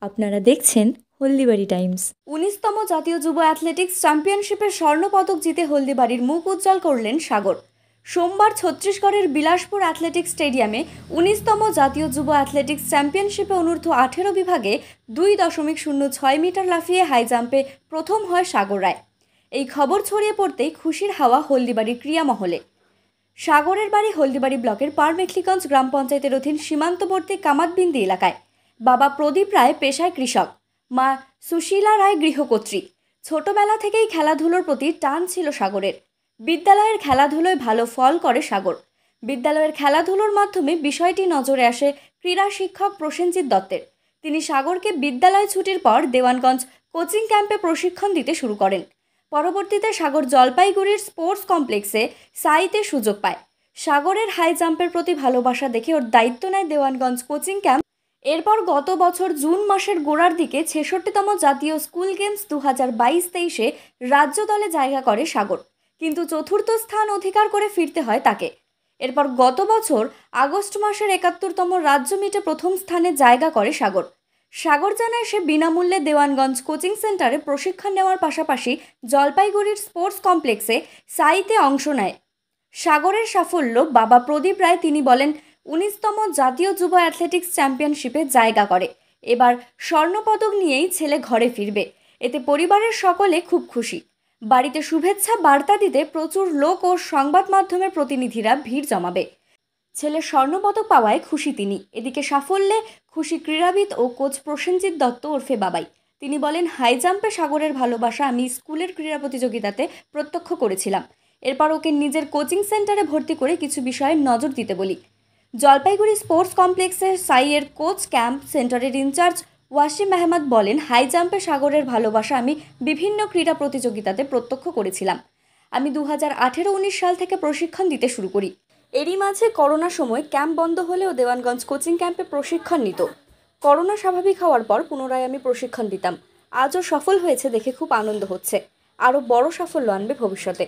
আপনারা দেখছেন হলদিবাড়ি টাইমস। 19তম জাতীয় যুব অ্যাথলেটিক্স চ্যাম্পিয়নশিপের স্বর্ণপদক জিতে হলদিবাড়ির মুখ উজ্জ্বল করলেন সাগর। সোমবার ছত্তিশগড়ের বিলাসপুর অ্যাথলেটিক্স স্টেডিয়ামে 19তম জাতীয় যুব অ্যাথলেটিক্স চ্যাম্পিয়নশিপে অনূর্ধ্ব 18 বিভাগে 2.06 মিটার লাফিয়ে হাই জাম্পে প্রথম হয় সাগর রায়। এই খবর ছড়িয়ে পড়তেই খুশির হাওয়া হলদিবাড়ির ক্রীড়া মহলে। সাগরের বাড়ি হলদিবাড়ি ব্লকের পারমেখলিগঞ্জ গ্রাম পঞ্চায়েতের অধীন সীমান্তবর্তী কামাতবিন্দি এলাকায়। বাবা প্রদীপ রায় পেশায় কৃষক, মা সুশীলা রায় গৃহকর্ত্রী। ছোটবেলা থেকেই খেলাধুলোর প্রতি টান ছিল সাগরের। বিদ্যালয়ের খেলাধুলোয় ভালো ফল করে সাগর। বিদ্যালয়ের খেলাধুলোর মাধ্যমে বিষয়টি নজরে আসে ক্রীড়া শিক্ষক প্রসেনজিৎ দত্তের। তিনি সাগরকে বিদ্যালয় ছুটির পর দেওয়ানগঞ্জ কোচিং ক্যাম্পে প্রশিক্ষণ দিতে শুরু করেন। পরবর্তীতে সাগর জলপাইগুড়ির স্পোর্টস কমপ্লেক্সে সাইতে সুযোগ পায়। সাগরের হাই জাম্পের প্রতি ভালোবাসা দেখে ওর দায়িত্ব নেয় দেওয়ানগঞ্জ কোচিং ক্যাম্প। এরপর গত বছর জুন মাসের গোড়ার দিকে 66তম জাতীয় স্কুল গেমস 2022-23-এ রাজ্য দলে জায়গা করে সাগর, কিন্তু চতুর্থ স্থান অধিকার করে ফিরতে হয় তাকে। এরপর গত বছর আগস্ট মাসের 71তম রাজ্য মিটে প্রথম স্থানে জায়গা করে সাগর। সাগর জানায় সে বিনামূল্যে দেওয়ানগঞ্জ কোচিং সেন্টারে প্রশিক্ষণ নেওয়ার পাশাপাশি জলপাইগুড়ির স্পোর্টস কমপ্লেক্সে সাইতে অংশ নেয়। সাগরের সাফল্য বাবা প্রদীপ রায় তিনি বলেন 19তম জাতীয় যুব অ্যাথলেটিক্স চ্যাম্পিয়নশিপে জায়গা করে। এবার স্বর্ণপদক নিয়েই ছেলে ঘরে ফিরবে, এতে পরিবারের সকলে খুব খুশি। বাড়িতে শুভেচ্ছা বার্তা দিতে প্রচুর লোক ও সংবাদ মাধ্যমের প্রতিনিধিরা ভিড় জমাবে। ছেলে স্বর্ণপদক পাওয়ায় খুশি তিনি। এদিকে সাফল্যে খুশি ক্রীড়াবিদ ও কোচ প্রসেনজিৎ দত্ত ওরফে বাবাই। তিনি বলেন, হাই জাম্পে সাগরের ভালোবাসা আমি স্কুলের ক্রীড়া প্রতিযোগিতাতে প্রত্যক্ষ করেছিলাম। এরপর ওকে নিজের কোচিং সেন্টারে ভর্তি করে কিছু বিষয়ে নজর দিতে বলি। জলপাইগুড়ি স্পোর্টস কমপ্লেক্সের সাইয়ের কোচ ক্যাম্প সেন্টারের ইনচার্জ ওয়াসিম আহমদ বলেন, হাই জাম্পে সাগরের ভালোবাসা আমি বিভিন্ন ক্রীড়া প্রতিযোগিতাতে প্রত্যক্ষ করেছিলাম। আমি 2018-19 সাল থেকে প্রশিক্ষণ দিতে শুরু করি। এরই মাঝে করোনার সময় ক্যাম্প বন্ধ হলেও দেওয়ানগঞ্জ কোচিং ক্যাম্পে প্রশিক্ষণ নিত। করোনা স্বাভাবিক হওয়ার পর পুনরায় আমি প্রশিক্ষণ দিতাম। আজও সফল হয়েছে দেখে খুব আনন্দ হচ্ছে। আরও বড় সাফল্য আনবে ভবিষ্যতে।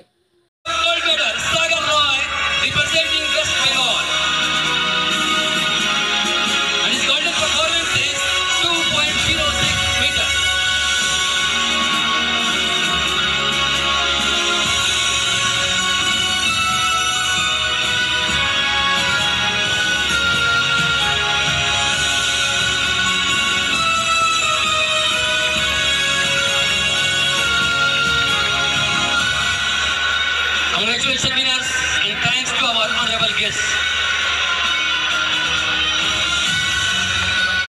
Congratulations winners and thanks to our honorable guests.